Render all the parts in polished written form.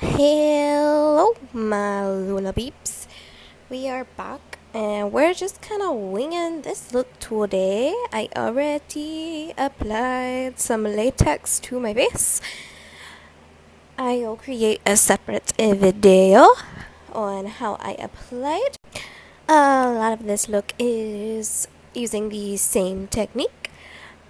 Hello, my Luna peeps. We are back and we're just kind of winging this look today. I already applied some latex to my face. I'll create a separate video on how I applied. A lot of this look is using the same technique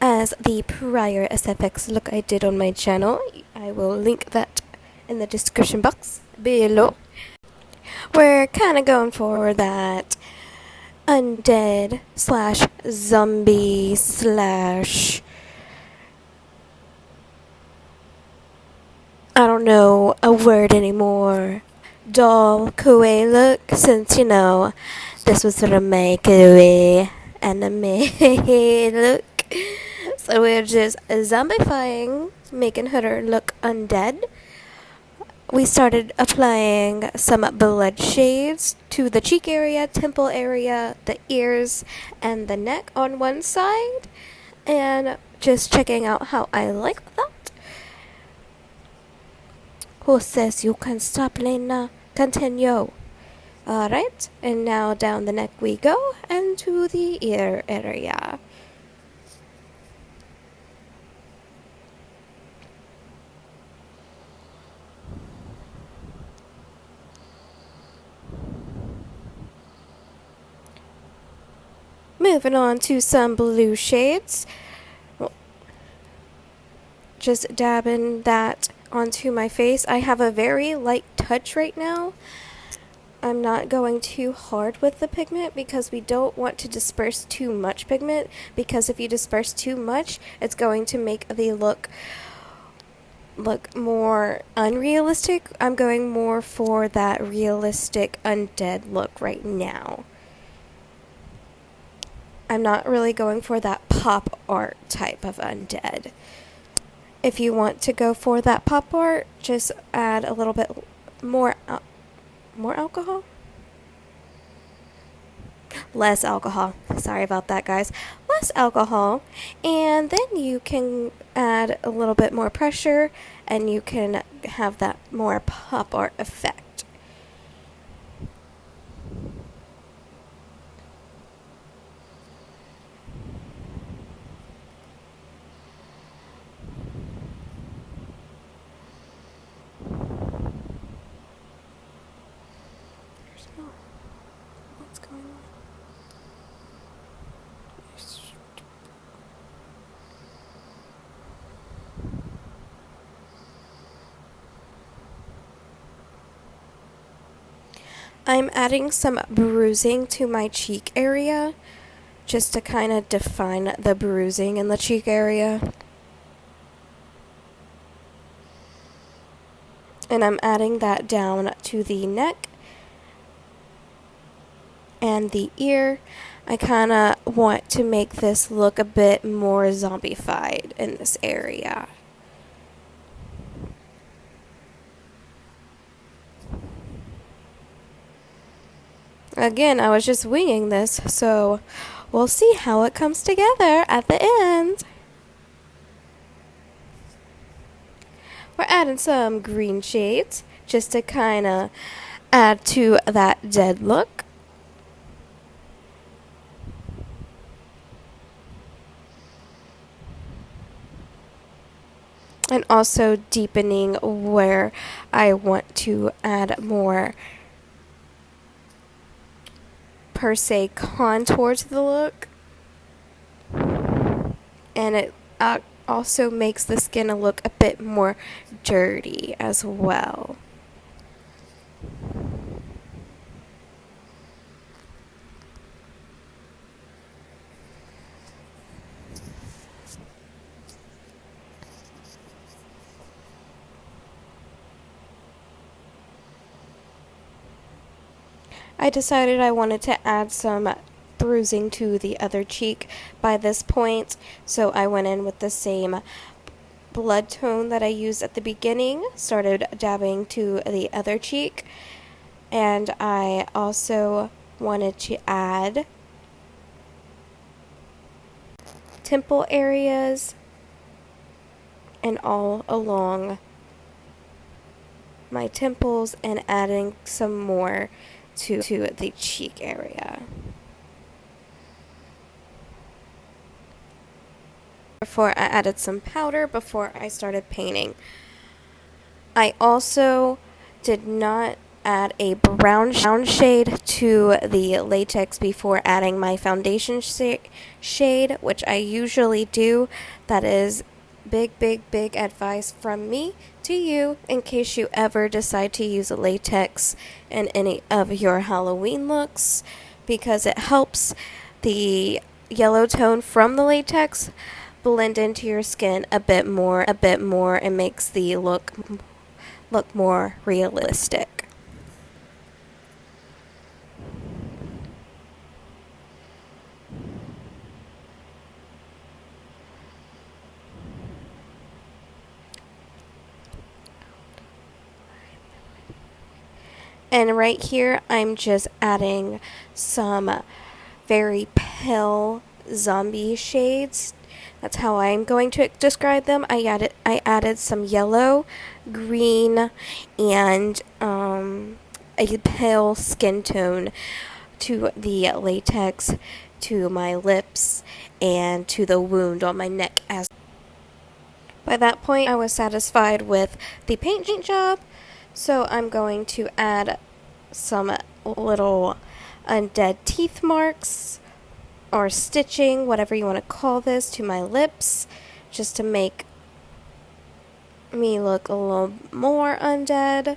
as the prior SFX look I did on my channel. I will link that in the description box below. We're kind of going for that undead slash zombie slash I don't know a word anymore, doll kawaii look, since this was sort of my kawaii anime look. So we're just zombifying, making her look undead. We started applying some blood shades to the cheek area, temple area, the ears, and the neck on one side, and just checking out how I like that. Who says you can stop, Lena? Continue. Alright, and now down the neck we go, and to the ear area. Moving on to some blue shades. Just dabbing that onto my face. I have a very light touch right now. I'm not going too hard with the pigment because we don't want to disperse too much pigment, because if you disperse too much, it's going to make the look more unrealistic. I'm going more for that realistic undead look right now. I'm not really going for that pop art type of undead. If you want to go for that pop art, just add a little bit more alcohol? Less alcohol. Sorry about that, guys. Less alcohol. And then you can add a little bit more pressure and you can have that more pop art effect. What's going on? I'm adding some bruising to my cheek area just to kind of define the bruising in the cheek area. And I'm adding that down to the neck and the ear. I kind of want to make this look a bit more zombified in this area. Again, I was just winging this, so we'll see how it comes together at the end. We're adding some green shades just to kind of add to that dead look. And also deepening where I want to add more per se contour to the look. And it also makes the skin look a bit more dirty as well. I decided I wanted to add some bruising to the other cheek by this point, so I went in with the same blood tone that I used at the beginning, started dabbing to the other cheek, and I also wanted to add temple areas and all along my temples and adding some more to the cheek area. Before I added some powder before I started painting. I also did not add a brown shade to the latex before adding my foundation shade, which I usually do. That is big advice from me to you in case you ever decide to use a latex in any of your Halloween looks, because it helps the yellow tone from the latex blend into your skin a bit more and makes the look more realistic. And right here, I'm just adding some very pale zombie shades. That's how I'm going to describe them. I added some yellow, green, and a pale skin tone to the latex, to my lips, and to the wound on my neck. As by that point, I was satisfied with the paint job, so I'm going to add some little undead teeth marks or stitching, whatever you want to call this, to my lips, just to make me look a little more undead.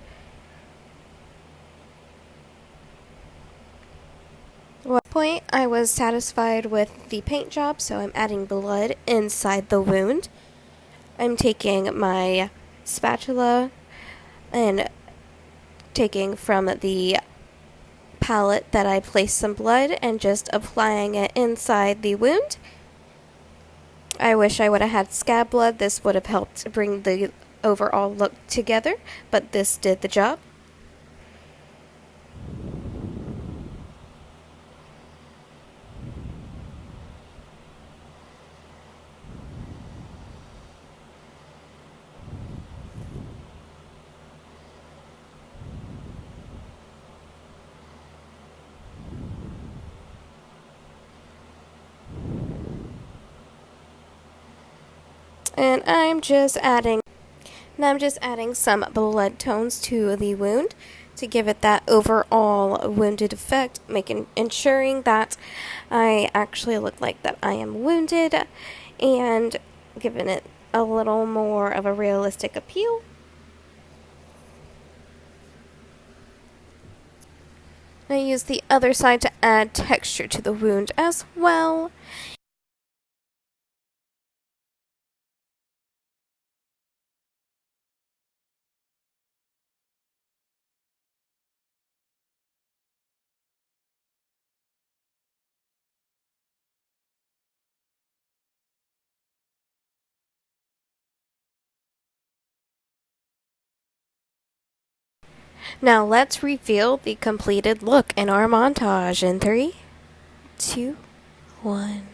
At one point, I was satisfied with the paint job, so I'm adding blood inside the wound. I'm taking my spatula and taking from the palette that I placed some blood and just applying it inside the wound. I wish I would have had scab blood. This would have helped bring the overall look together, but this did the job. And I'm just adding some blood tones to the wound to give it that overall wounded effect, ensuring that I actually look like that I am wounded and giving it a little more of a realistic appeal. I use the other side to add texture to the wound as well. Now let's reveal the completed look in our montage in 3, 2, 1.